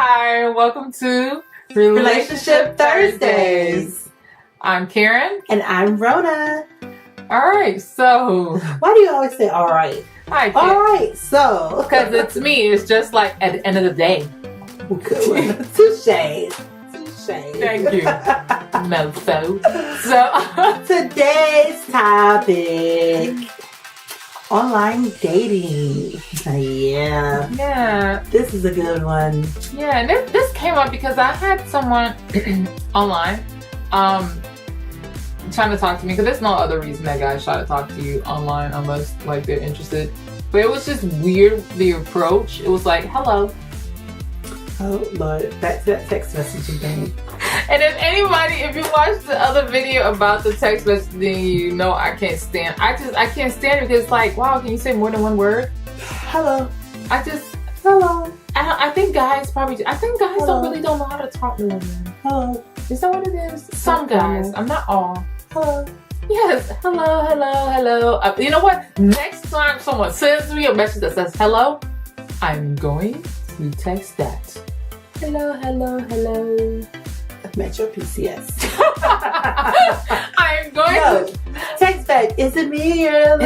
Hi, welcome to Relationship Thursdays. I'm Karen. And I'm Rona. Alright, so... Why do you always say alright? Hi, alright, so... Because it's me. It's just like at the end of the day. Good one. Touche. Thank you. Mofo. So... Today's topic... online dating. Yeah. This is a good one. Yeah, and this came up because I had someone online trying to talk to me, because there's no other reason that guys try to talk to you online unless like they're interested. But it was just weird, the approach. It was like, hello. Oh Lord, back to that text messaging thing. And if you watch the other video about the text messaging, you know I can't stand. I can't stand it because it's like, wow, can you say more than one word? Hello. Hello. I think guys don't really know how to talk to women. Hello. Is that what it is? Some guys. I'm not all. Hello. Yes. Hello. You know what? Next time someone sends me a message that says hello, I'm going to text that. Hello. Metro PCS. I'm going to text back. Is it me or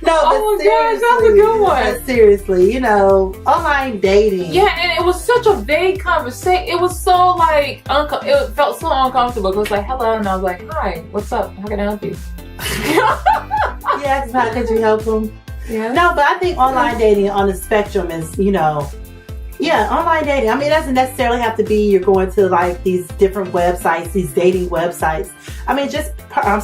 No, oh my gosh, that's a good one. Seriously, online dating. Yeah, and it was such a vague conversation. It was so like it felt so uncomfortable. It was like hello, and I was like, hi, what's up? How can I help you? Yeah, how could you help them? Yeah. No, but I think online dating on the spectrum is, online dating. I mean, it doesn't necessarily have to be you're going to like these different websites, these dating websites. I mean, just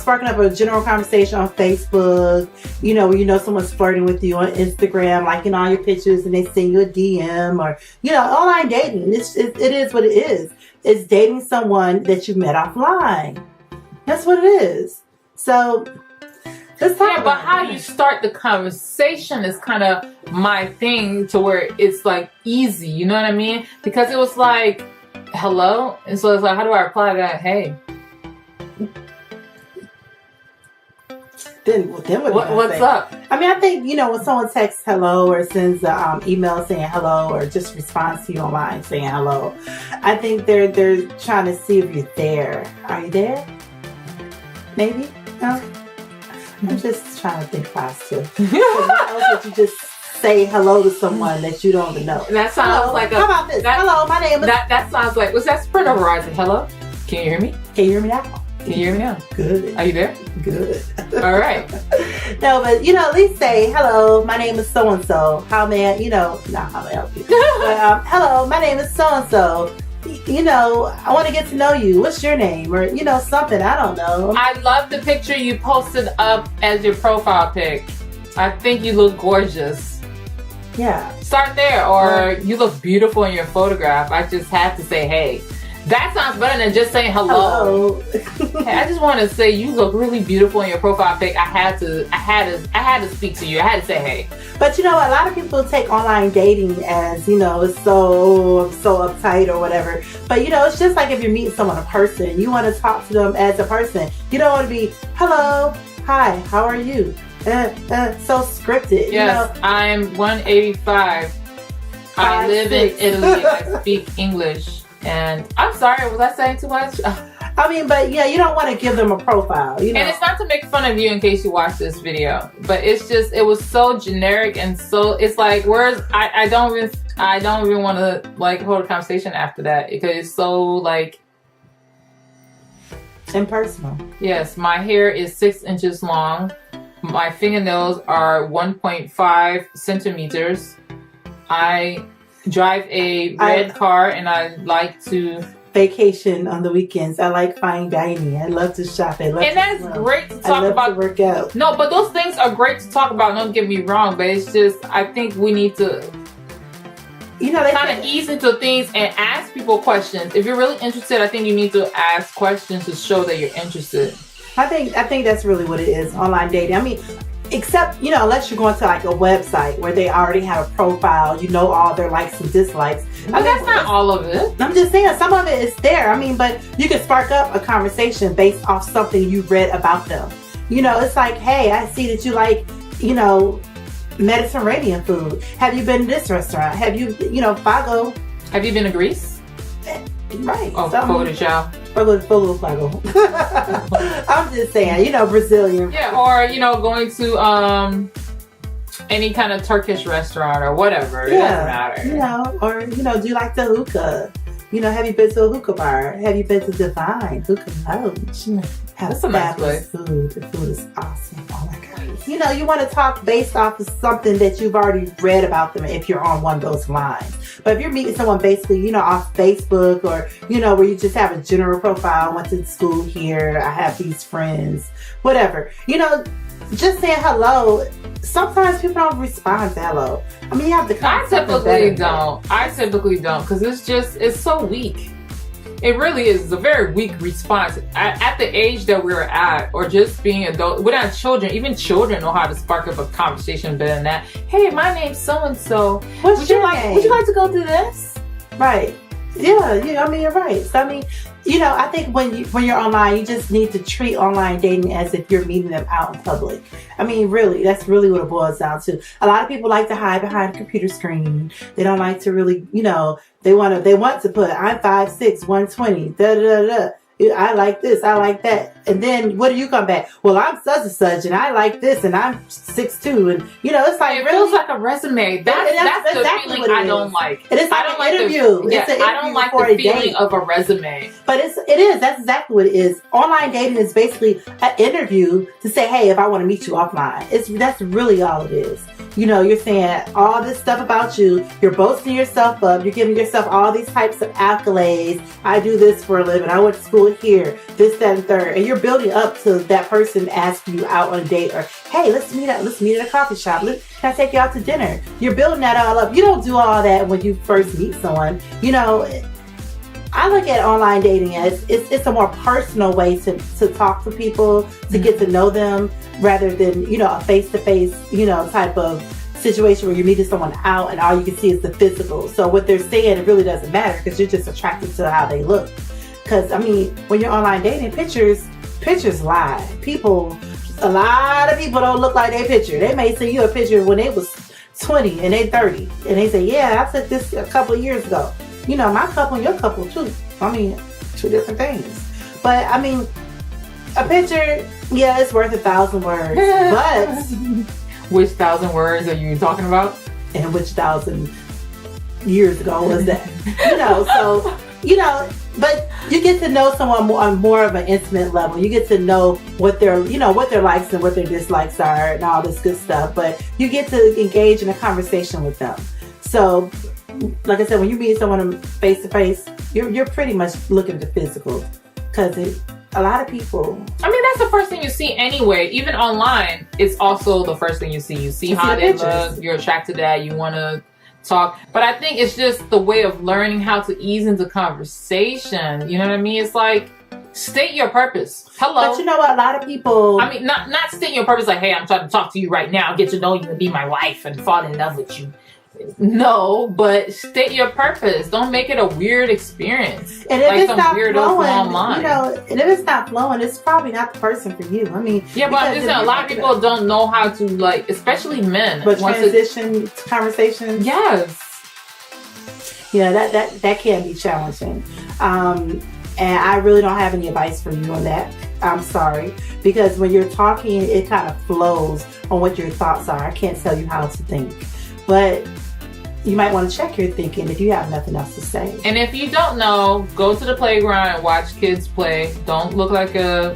sparking up a general conversation on Facebook, where someone's flirting with you on Instagram, liking all your pictures, and they send you a DM, or, online dating. It is what it is. It's dating someone that you met offline. That's what it is. So... but how you start the conversation is kind of my thing, to where it's like easy, you know what I mean? Because it was like, hello? And so it's like, how do I reply to that? Hey. Then what's up? I mean, I think, when someone texts hello or sends an email saying hello or just responds to you online saying hello, I think they're trying to see if you're there. Are you there? Maybe? No? I'm just trying to think positive. Why else would you just say hello to someone that you don't even know? That sounds like how about this? Hello, my name is... That sounds like... Was that Sprint or Verizon? Hello? Can you hear me? Can you hear me now? Can you hear me now? Good. Are you there? Good. All right. No, but, at least say, hello, my name is so-and-so. How may I, not how may I help you. But, hello, my name is so-and-so. I want to get to know you. What's your name? Or, something. I don't know. I love the picture you posted up as your profile pic. I think you look gorgeous. Yeah. Start there. Or you look beautiful in your photograph. I just have to say, hey. That sounds better than just saying hello. Hey, I just want to say you look really beautiful in your profile pic. I had to speak to you. I had to say hey. But a lot of people take online dating as, it's so uptight or whatever. But it's just like if you're meeting someone in person, you want to talk to them as a person. You don't want to be hello, hi, how are you? So scripted. Yes, I'm 185. I live in Italy. I speak English. And I'm sorry, was I saying too much? I mean, but yeah, you don't want to give them a profile, And it's not to make fun of you in case you watch this video, but it's just, it was so generic and so, it's like, I don't even want to like hold a conversation after that because it's so like impersonal. Yes, my hair is 6 inches long. My fingernails are 1.5 centimeters. I drive a red car, and I like to vacation on the weekends. I like fine dining. I love to shop. And that's great to talk about. To work out. No, but those things are great to talk about. Don't get me wrong, but it's just I think we need to, kind of ease into things and ask people questions. If you're really interested, I think you need to ask questions to show that you're interested. I think that's really what it is. Online dating. I mean. Except, unless you're going to like a website where they already have a profile, all their likes and dislikes. But that's not all of it. I'm just saying, some of it is there. I mean, but you can spark up a conversation based off something you read about them. It's like, hey, I see that you like, Mediterranean food? Have you been to this restaurant? Have you, Fago? Have you been to Greece? Right. Oh, Fogo de Chao. Fago. I'm just saying, Brazilian. Yeah, or, going to any kind of Turkish restaurant or whatever. It doesn't matter. Or, do you like the hookah? Have you been to a hookah bar? Have you been to Divine Hookah Lounge? That's a nice place. Food. The food is awesome. Oh my God. You want to talk based off of something that you've already read about them if you're on one of those lines. But if you're meeting someone basically, off Facebook or, where you just have a general profile, I went to school here, I have these friends, whatever. Just saying hello. Sometimes people don't respond to hello. I mean, you have to I typically don't because it's so weak. It really is. It's a very weak response. At the age that we're at, or just being adult, without children, even children know how to spark up a conversation better than that. Hey, my name's so-and-so. Would you like to go through this? Right. Yeah, you're right. So, I think when you're online, you just need to treat online dating as if you're meeting them out in public. Really, that's really what it boils down to. A lot of people like to hide behind a computer screen. They don't like to really, they want to put, I'm 5'6", 120, da da da. I like this, I like that. And then what do you come back? Well, I'm such and such, and I like this, and I'm 6'2", and it's like it feels like a resume. That's the exactly feeling I don't like. It is like an interview. I don't like the feeling of a resume. But it is. That's exactly what it is. Online dating is basically an interview to say, hey, if I want to meet you offline. That's really all it is. You're saying all this stuff about you. You're boasting yourself up. You're giving yourself all these types of accolades. I do this for a living. I went to school here. This, that, and third. And you're building up to that person asking you out on a date or, hey, let's meet up. Let's meet at a coffee shop. Can I take you out to dinner? You're building that all up. You don't do all that when you first meet someone. I look at online dating as it's a more personal way to talk to people, to get to know them, rather than, a face-to-face, type of situation where you're meeting someone out and all you can see is the physical. So what they're saying, it really doesn't matter because you're just attracted to how they look. Because, when you're online dating, pictures lie. A lot of people don't look like their picture. They may send you a picture when they was 20 and they 30. And they say, yeah, I took this a couple of years ago. My couple and your couple too. Two different things. But a picture, yeah, it's worth 1,000 words. But which 1,000 words are you talking about? And which 1,000 years ago was that? But you get to know someone on more of an intimate level. You get to know what their likes and what their dislikes are and all this good stuff. But you get to engage in a conversation with them. So, like I said, when you meet someone face to face, you're pretty much looking at the physical, because a lot of people. That's the first thing you see anyway. Even online, it's also the first thing you see. You see how they look. You're attracted to that. You want to talk. But I think it's just the way of learning how to ease into conversation. You know what I mean? It's like, state your purpose. Hello. But you know what? A lot of people. Not state your purpose like, hey, I'm trying to talk to you right now, get to know you and be my wife and fall in love with you. No, but state your purpose. Don't make it a weird experience. And if it's not flowing, and if it's not flowing, it's probably not the person for you. Yeah, but I'm just saying, a lot of people don't know how to, especially men. But transition conversations. Yes. Yeah, that can be challenging. And I really don't have any advice for you on that. I'm sorry. Because when you're talking, it kind of flows on what your thoughts are. I can't tell you how to think. But you might want to check your thinking if you have nothing else to say. And if you don't know, go to the playground and watch kids play. Don't look like a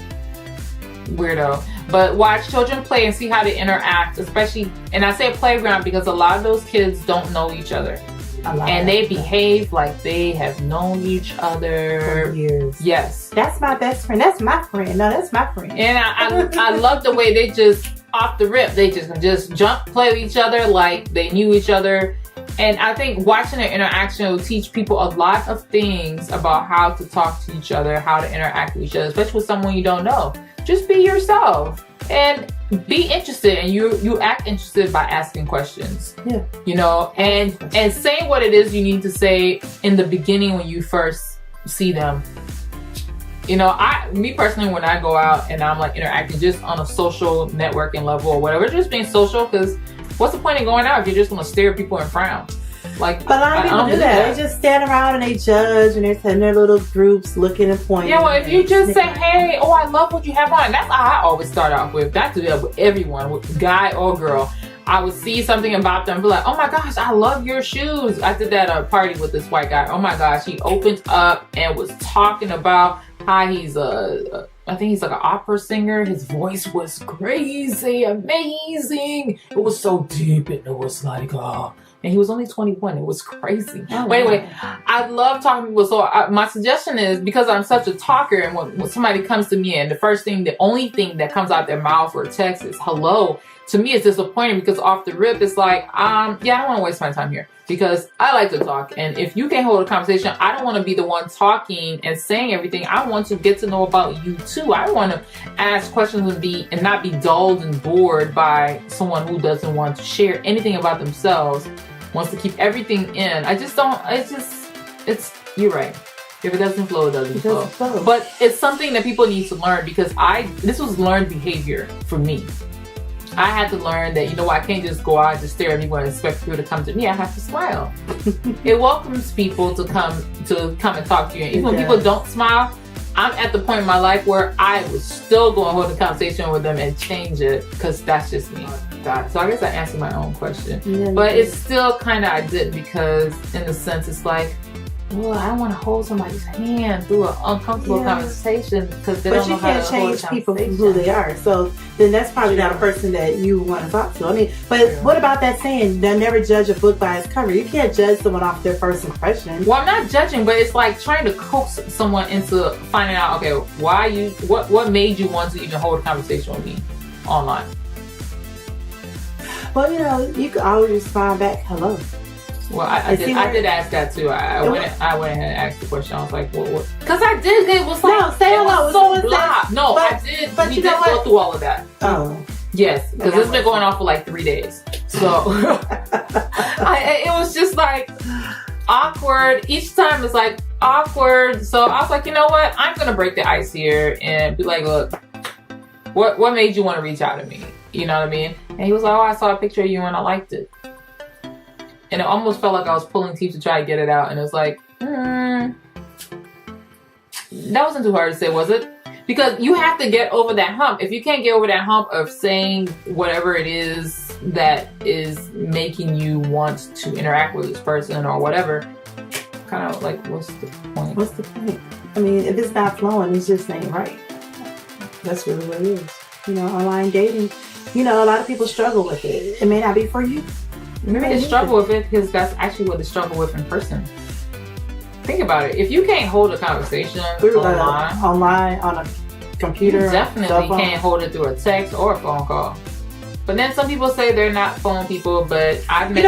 weirdo. But watch children play and see how they interact, especially, and I say playground because a lot of those kids don't know each other. And they behave like they have known each other for years. Yes. That's my best friend. That's my friend. No, that's my friend. And I love the way they just, off the rip, they just jump, play with each other like they knew each other. And I think watching their interaction will teach people a lot of things about how to talk to each other, how to interact with each other, especially with someone you don't know. Just be yourself and be interested, and you act interested by asking questions. Yeah. And saying what it is you need to say in the beginning when you first see them. Me personally, when I go out and I'm interacting just on a social networking level or whatever, just being social, because what's the point in going out if you're just going to stare at people and frown? Like, but a lot of people do that. They just stand around and they judge, and they're in their little groups looking and pointing. Yeah, well, if you just say, hey, oh, I love what you have on. That's how I always start off with. Not to do that with everyone, with guy or girl. I would see something about them and be like, oh my gosh, I love your shoes. I did that at a party with this white guy. Oh my gosh, he opened up and was talking about how he's I think he's like an opera singer. His voice was crazy, amazing. It was so deep and it was like, oh. And he was only 21. It was crazy. Oh, but anyway, I love talking to people. So my suggestion is, because I'm such a talker, and when somebody comes to me and the only thing that comes out their mouth or text is hello, to me it's disappointing, because off the rip it's like, yeah, I don't want to waste my time here, because I like to talk. And if you can't hold a conversation, I don't want to be the one talking and saying everything. I want to get to know about you too. I want to ask questions and not be dulled and bored by someone who doesn't want to share anything about themselves, wants to keep everything in. You're right. If it doesn't flow, it doesn't flow. But it's something that people need to learn, because this was learned behavior for me. I had to learn that, I can't just go out and just stare at people and expect people to come to me. I have to smile. It welcomes people to come and talk to you. And even when people don't smile, I'm at the point in my life where I was still going to hold a conversation with them and change it, because that's just me. So I guess I answered my own question. Yeah, but it's still kind of, I did, because in the sense it's like, well, I don't want to hold somebody's hand through an uncomfortable conversation, because they don't know how to hold a conversation. But you can't change people from who they are. So then that's probably not a person that you want to talk to. I mean, but what about that saying, they'll never judge a book by its cover? You can't judge someone off their first impression. Well, I'm not judging, but it's like trying to coax someone into finding out, okay, what made you want to even hold a conversation with me online? Well, you could always respond back, hello. Well, I did ask that too. I went ahead and asked the question. I was like, what? Because I did. It was like, no, say hello. So blah. No, I did. But we did go through all of that. Oh. Yes, because it's been going on for like 3 days. So it was just like awkward. Each time it's like awkward. So I was like, you know what? I'm going to break the ice here and be like, look, what made you want to reach out to me? You know what I mean? And he was like, oh, I saw a picture of you and I liked it. And it almost felt like I was pulling teeth to try to get it out. And it was like, that wasn't too hard to say, was it? Because you have to get over that hump. If you can't get over that hump of saying whatever it is that is making you want to interact with this person or whatever, kind of like, what's the point? What's the point? I mean, if it's not flowing, it's just ain't right. That's really what it is. Online dating, a lot of people struggle with it. It may not be for you. Maybe they struggle with it because that's actually what they struggle with in person. Think about it. If you can't hold a conversation online on a computer, you definitely can't hold it through a text or a phone call. But then some people say they're not phone people, but I've been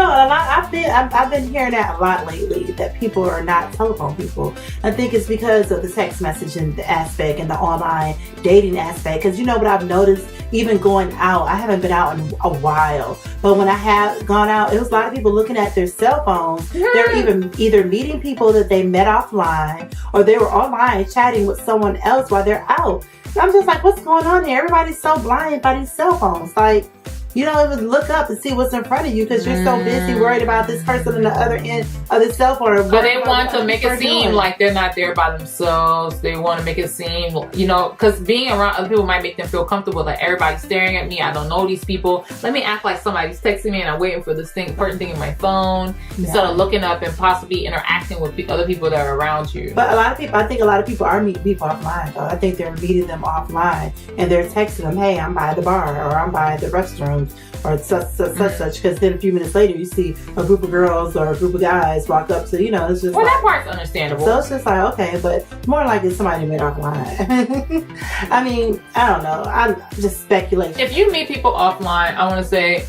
hearing that a lot lately, that people are not telephone people. I think it's because of the text messaging aspect and the online dating aspect. Because what I've noticed, even going out, I haven't been out in a while, but when I have gone out, it was a lot of people looking at their cell phones. They're either meeting people that they met offline, or they were online chatting with someone else while they're out. I'm just like, what's going on here? Everybody's so blinded by these cell phones. Like, you don't even look up and see what's in front of you because you're so busy worried about this person on the other end of the cell phone. But they want to make it seem like they're not there by themselves. They want to make it seem, because being around other people might make them feel comfortable. Like, everybody's staring at me. I don't know these people. Let me act like somebody's texting me and I'm waiting for this important thing in my phone instead of looking up and possibly interacting with other people that are around you. But I think a lot of people are meeting people offline, though. I think they're meeting them offline and they're texting them, hey, I'm by the bar, or I'm by the restroom, or such, because then a few minutes later you see a group of girls or a group of guys walk up to, it's just that part's understandable. So it's just like, okay, but more like it's somebody made offline. I mean, I don't know, I'm just speculating. If you meet people offline, I want to say,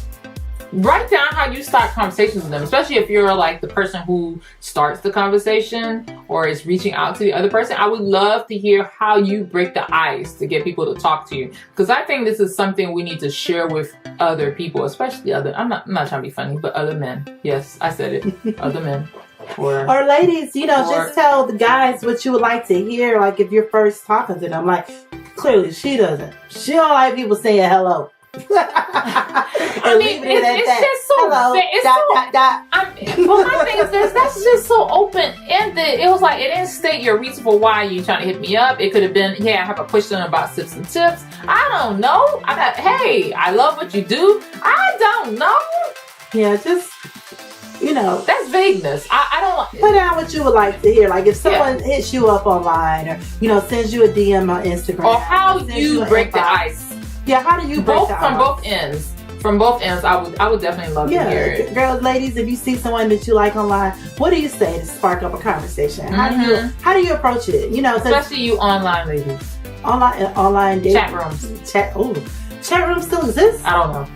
write down how you start conversations with them, especially if you're like the person who starts the conversation or is reaching out to the other person. I would love to hear how you break the ice to get people to talk to you, because I think this is something we need to share with other people, especially I'm not trying to be funny, but other men. Yes, I said it. Other men. Or ladies, just tell the guys what you would like to hear. Like, if you're first talking to them, like, clearly she don't like people saying hello. I mean, it's just so. Hello, It's so. Well, my thing is this. That's just so open ended. It was like it didn't state your reason for why you trying to hit me up. It could have been, hey, I have a question about sips and tips. I don't know. Hey, I love what you do. I don't know. Yeah, just. That's vagueness. I don't put down what you would like to hear. Like if someone hits you up online or sends you a DM on Instagram, or how you break the ice. Yeah, how do you break the ice? From both ends. From both ends, I would definitely love to hear it. Girls, ladies, if you see someone that you like online, what do you say to spark up a conversation? How do you approach it? Especially you online ladies. Online dating. Chat rooms. Chat rooms still exist? I don't know.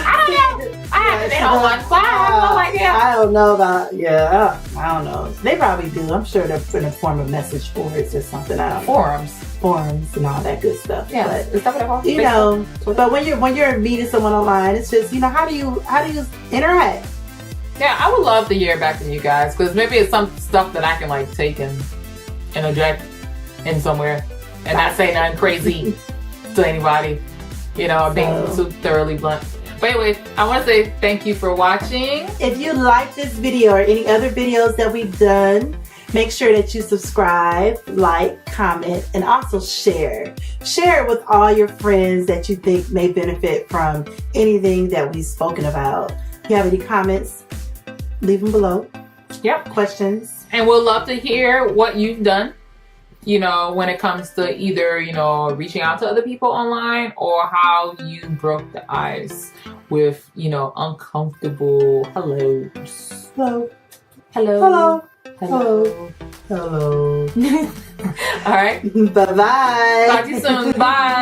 I don't know. I haven't been on one, so I have no idea. I don't know about, I don't know. They probably do. I'm sure they're in a form of message boards or something. I don't know. Forums and all that good stuff. Yeah, but, is that what it was? But when you're meeting someone online, it's just, how do you interact? Yeah, I would love to hear back from you guys, because maybe it's some stuff that I can take and interject in somewhere and not say nothing crazy to anybody, being too thoroughly blunt. But anyway, I want to say thank you for watching. If you like this video or any other videos that we've done, make sure that you subscribe, like, comment, and also share. Share it with all your friends that you think may benefit from anything that we've spoken about. If you have any comments, leave them below. Yep. Questions. And we'll love to hear what you've done, when it comes to either, reaching out to other people online or how you broke the ice with, uncomfortable hellos. Hello. Hello. Hello. Hello. All right. Bye-bye. Talk to you soon. Bye.